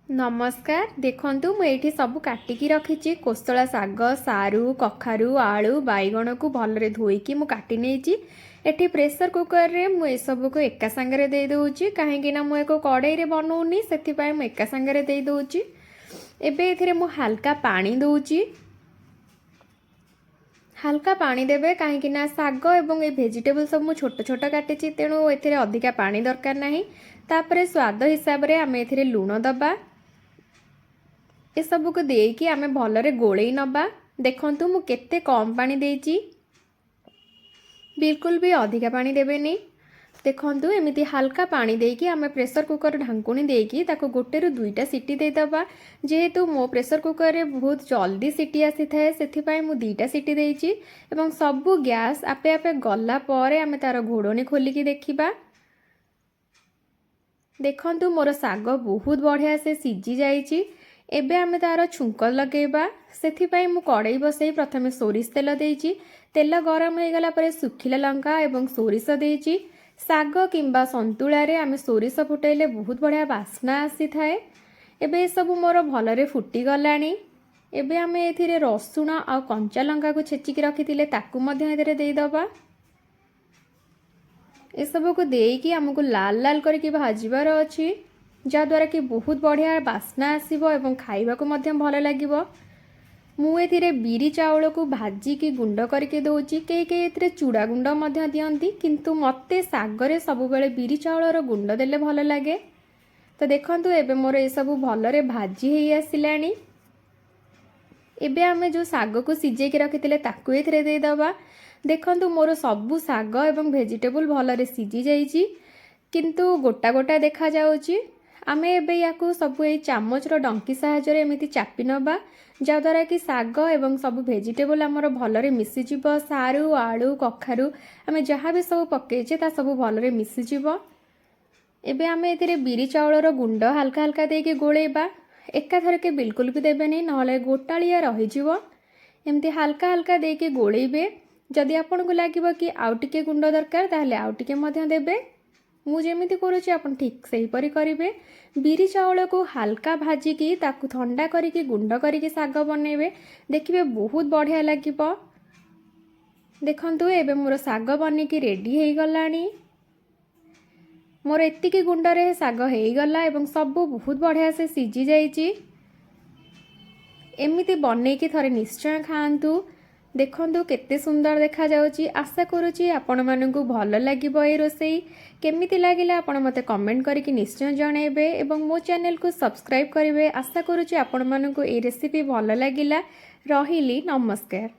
नमस्कार। देखंतु मु एठी सब काटिकी रखिछि कोसला साग सारू कखारू आलू बैगण को भलरे धोईकी मु काटी नेछि। एठी प्रेशर कुकर रे मु ए सब को एका संगे दे दउछि काहेकि ना मु एको कड़ाई रे बनौनी सेति पय मु एका संगे दे दउछि। एबे एथिरे मु हल्का पानी दउछि। हल्का पानी देबे काहेकि ना साग एवं ए वेजिटेबल सब मु छोट छोट काटिछि तेणु एथिरे अधिका पानी दरकार नाही। तापरे स्वाद हिसाब रे आमे एथिरे लूण दबा। ए सब को देकी आमे भलरे गोळेई नबा। देखंतु मु केते कम पानी देइछि, बिल्कुल भी अधिका पानी देबेनी। देखंतु एमिति हल्का पानी देकी आमे प्रेशर कुकर ढांकुनी देकी ताको गोटे रु दुईटा सीटी दे दबा। जेहेतु मो प्रेशर कुकर रे बहुत जल्दी सीटी आसी थाए सेथि पय मु दुईटा सीटी देइछि एवं सबु गैस आपे आपे गला परे आमे तार घोड़नी खोलिकी देखिबा। देखंतु मोर साग बहुत बढ़िया से सिझी जाइछि। एबे आमे तार छुंक लगेबा। सेथि पय मु कड़ाई बसई प्रथमे सोरिष तेल देइछि। तेल गरम हो गला परे सुखिला लंका एवं सोरिष देइछि। साग किंबा संतुला रे आमे सोरिष फुटाइले बहुत बढ़िया बास्ना आसी थाए। एबे सब मोर भलरे फुटी गलानी। एबे आमे एथिरे रसुण आ कंचा लंका को छेचिकी रखिथिले ताकू मध्य एथिरे देई दबा। ए सब को देकी हमको लाल लाल करके भाजिबार अछि जद्वारा कि बहुत बढ़िया बास्ना आसीबो एवं खाइबा को मध्य भल लागिबो। मु एथिरे बिरी चाउल को भाजिकी गुंड करके दउछि। के एथिरे चूड़ा गुंड मध्य दियंती किंतु मते सागरे सब बेले बिरी चाउलर गुंड देले भल लागे। तो देखंतु एबे मोर ए सब भलरे भाजी हेई आसिलानी। एबे आमे जो साग को सिझे के रखिथिले ताकू एथिरे दे दबा। देखंतु मोर सबु साग एवं वेजिटेबल भलरे सिझी जाइछि किंतु गोटा गोटा देखा जाउछि। आमे एबे याकू सबु ए चामच रो डंकी सहायता रे एमिति चापी नबा जद्वारा कि साग एवं सब वेजिटेबल हमर भलरे मिसी जिवो। सारू आलू कखारू आमे जहाँ भी सब पकेइछे ता सब भलरे मिसी जिवो। एबे आमे एथिरे बिरी चाउलर गुंड हल्का हल्का देके गोळेबा। एका थरके बिल्कुल भी देबेनी नहले गोटालिया रहि जिवो। एमती हल्का हल्का देके गोळेबे। जदि आपनको लागिबो कि आउ टिके गुंड दरकार ताहले आउ टिके मध्य देबे। मु जेमिति करूछि आपन ठीक सही परि करिवे। बिरी चाउल को हल्का भाजिकी ताकू ठंडा करिकी गुंड करिकी साग बनेबे। देखिबे बहुत बढ़िया लागिबो। देखंतु एबे मोर साग बनिकी रेडी हेई गलानी। मोर एतिकी गुंड रे साग हेई गला एवं सब बहुत बढ़िया से सिझी जाइछि। एमिति बनेकी थरे निश्चय खांतु। देखंतु केते सुंदर देखा जाउछि। आशा करूछि आपण माननकु भल लागिबो ए रोसई। केमिति लागिला आपण मते कमेंट करिकि निश्चय जणेबे एवं मो चैनल को सब्सक्राइब करिवे। आशा करूछि आपण माननकु ए रेसिपी भल लागिला। रहिली नमस्कार।